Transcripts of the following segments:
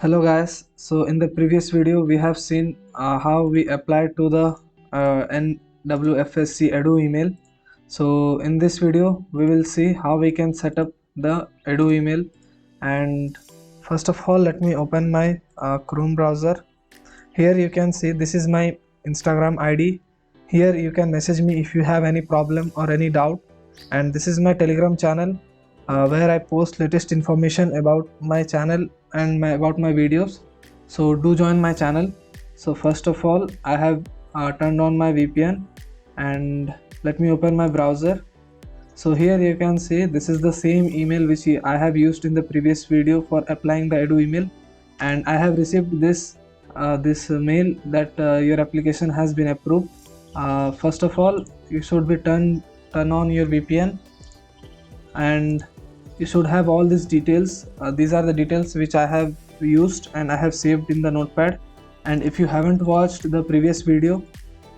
Hello guys, so in the previous video we have seen how we applied to the NWFSC Edu email. So in this video we will see how we can set up the Edu email. And first of all, let me open my Chrome browser. Here you can see this is my Instagram ID. Here you can message me if you have any problem or any doubt, and this is my Telegram channel where I post latest information about my channel and about my videos. So do join my channel. So first of all, I have turned on my VPN, and let me open my browser. So here you can see this is the same email which I have used in the previous video for applying the Edu email, and I have received this mail that your application has been approved. First of all, you should be turn on your VPN, and you should have all these details. These are the details which I have used and I have saved in the notepad. And if you haven't watched the previous video,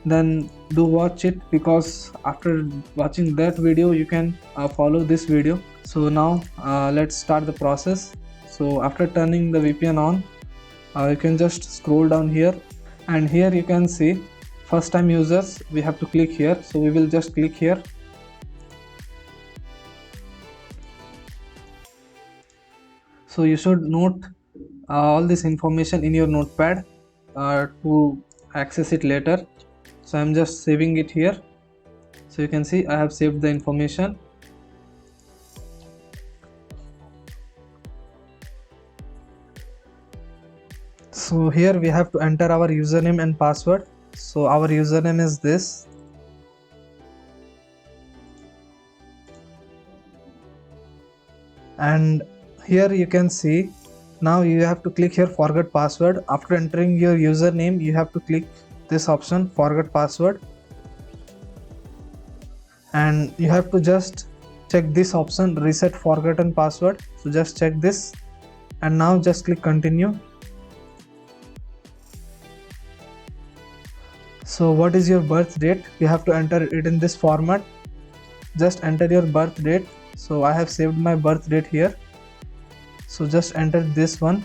then do watch it, because after watching that video you can follow this video. So now let's start the process. So after turning the VPN on, you can just scroll down here, and here you can see first time users. We have to click here, so we will just click here. So you should note all this information in your notepad to access it later. So I'm just saving it here. So you can see I have saved the information. So here we have to enter our username and password. So our username is this, and here you can see now you have to click here forget password. After entering your username, you have to click this option forget password, and you have to just check this option reset forgotten password. So just check this, and now just click continue. So what is your birth date? You have to enter it in this format. Just enter your birth date. So I have saved my birth date here, so just enter this one.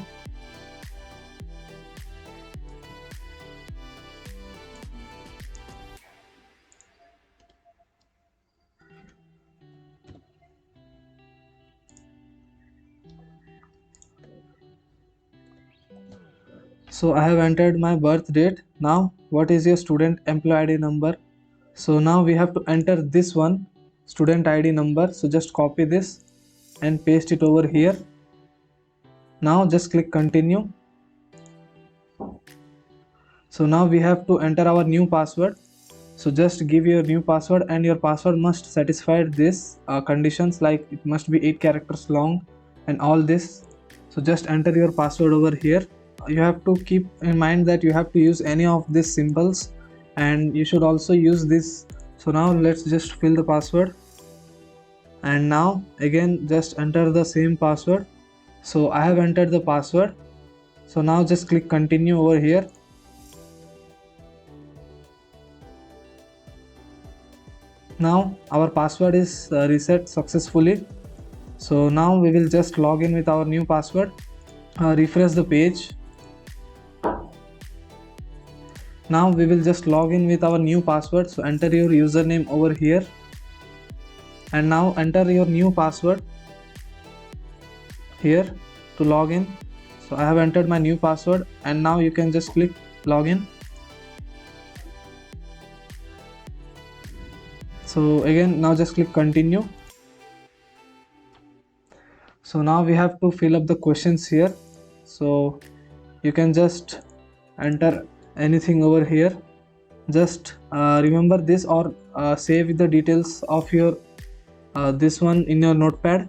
So I have entered my birth date. Now what is your student employee ID number? So now we have to enter this one, student ID number. So just copy this and paste it over here. Now just click continue. So now we have to enter our new password. So just give your new password, and your password must satisfy this conditions, like it must be 8 characters long and all this. So just enter your password over here. You have to keep in mind that you have to use any of these symbols, and you should also use this. So now let's just fill the password, and now again just enter the same password. So I have entered the password. So now just click continue over here. Now our password is reset successfully. So now we will just log in with our new password. Refresh the page. Now we will just log in with our new password. So enter your username over here, and now enter your new password here to log in. So I have entered my new password, and now you can just click login. So again, now just click continue. So now we have to fill up the questions here. So you can just enter anything over here. Just remember this, or save the details of your this one in your notepad.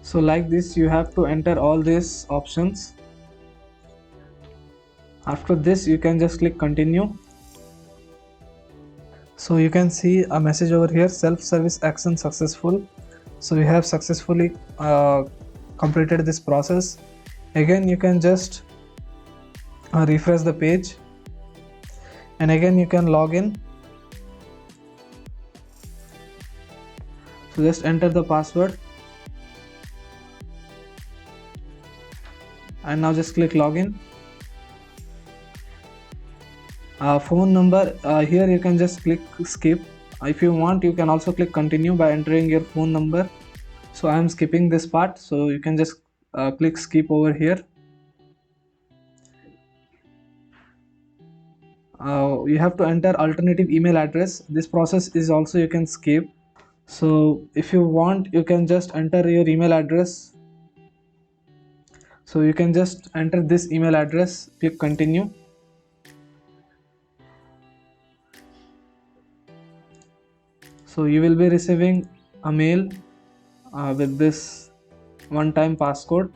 So like this you have to enter all these options. After this you can just click continue. So you can see a message over here, self-service action successful. So we have successfully completed this process. Again you can just refresh the page, and again you can log in. So just enter the password and now just click login. Phone number, here you can just click skip. If you want, you can also click continue by entering your phone number. So I am skipping this part, so you can just click skip over here. You have to enter alternative email address. This process is also you can skip. So if you want, you can just enter your email address. So you can just enter this email address, click continue. So you will be receiving a mail with this one-time passcode.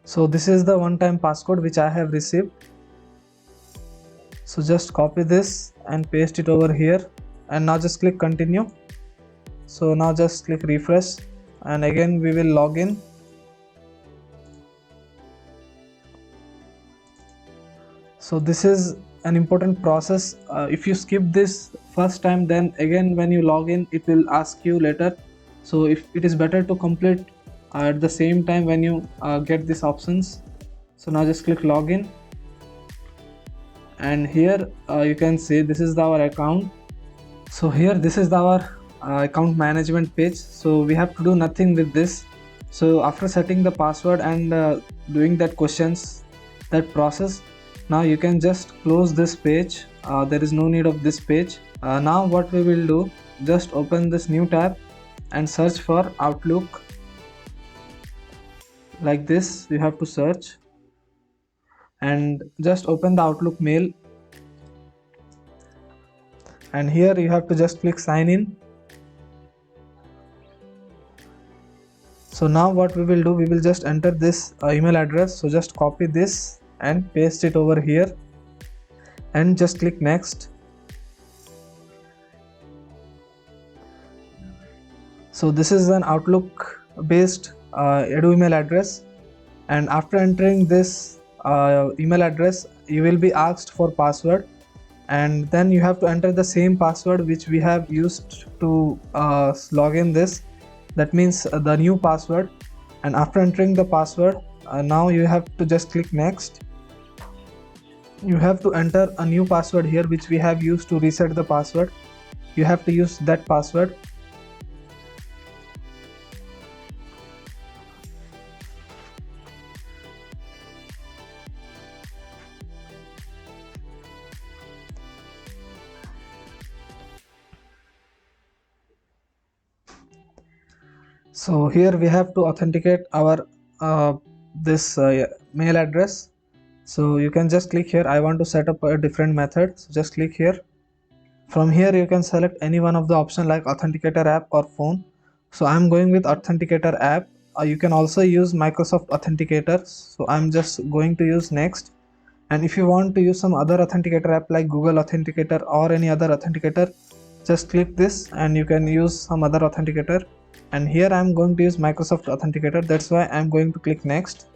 So this is the one-time passcode which I have received. So just copy this and paste it over here, and now just click continue. So now just click refresh, and again we will log in. So this is an important process. If you skip this first time, then again when you log in it will ask you later. So if it is better to complete at the same time when you get these options. So now just click login, and here you can see this is our account. So here this is our account management page. So we have to do nothing with this. So after setting the password and doing that questions, that process, now you can just close this page. There is no need of this page. Now what we will do, just open this new tab and search for Outlook. Like this you have to search, and just open the Outlook mail, and here you have to just click sign in. So now what we will do, we will just enter this email address. So just copy this and paste it over here and just click next. So this is an Outlook based Edu email address, and after entering this email address you will be asked for password, and then you have to enter the same password which we have used to log in this. That means the new password. And after entering the password, now you have to just click next. You have to enter a new password here which we have used to reset the password. You have to use that password. So here we have to authenticate our this mail address. So you can just click here, I want to set up a different method. So just click here. From here you can select any one of the option like authenticator app or phone. So I'm going with authenticator app. You can also use Microsoft Authenticator. So I'm just going to use next. And if you want to use some other authenticator app like Google Authenticator or any other authenticator, just click this and you can use some other authenticator. And here I'm going to use Microsoft Authenticator, that's why I'm going to click next.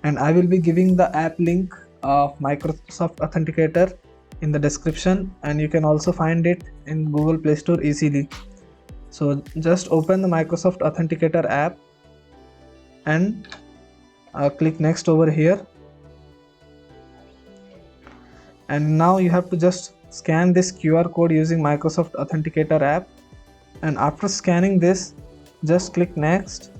And I will be giving the app link of Microsoft Authenticator in the description, and you can also find it in Google Play Store easily. So just open the Microsoft Authenticator app and click next over here. And now you have to just scan this QR code using Microsoft Authenticator app, and after scanning this just click next.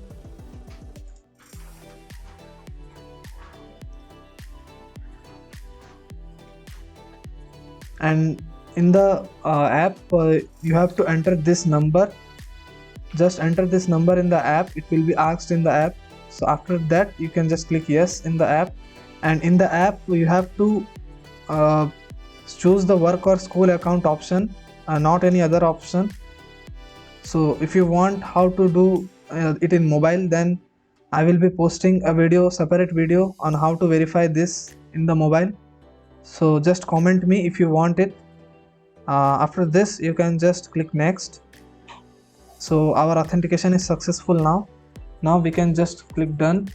And in the app you have to enter this number. Just enter this number in the app, it will be asked in the app. So after that you can just click yes in the app, and in the app you have to choose the work or school account option, not any other option. So if you want how to do it in mobile, then I will be posting a video, separate video on how to verify this in the mobile. So just comment me if you want it. After this you can just click next. So our authentication is successful now. Now we can just click done.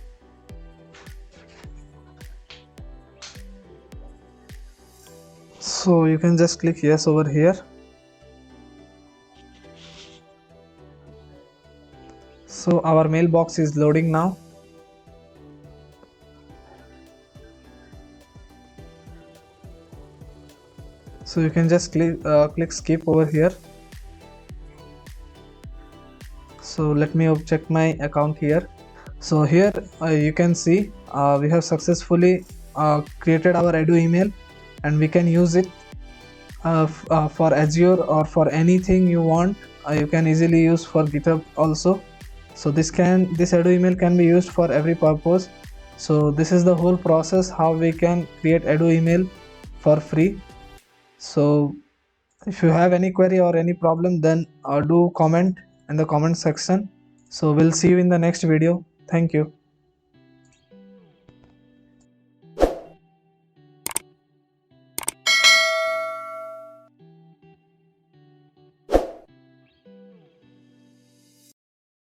So you can just click yes over here. So our mailbox is loading now. So you can just click skip over here. So let me check my account here. So here you can see we have successfully created our Edu email, and we can use it for Azure or for anything you want. You can easily use for GitHub also. So this Edu email can be used for every purpose. So this is the whole process how we can create Edu email for free. So if you have any query or any problem, then do comment in the comment section. So we'll see you in the next video. Thank you.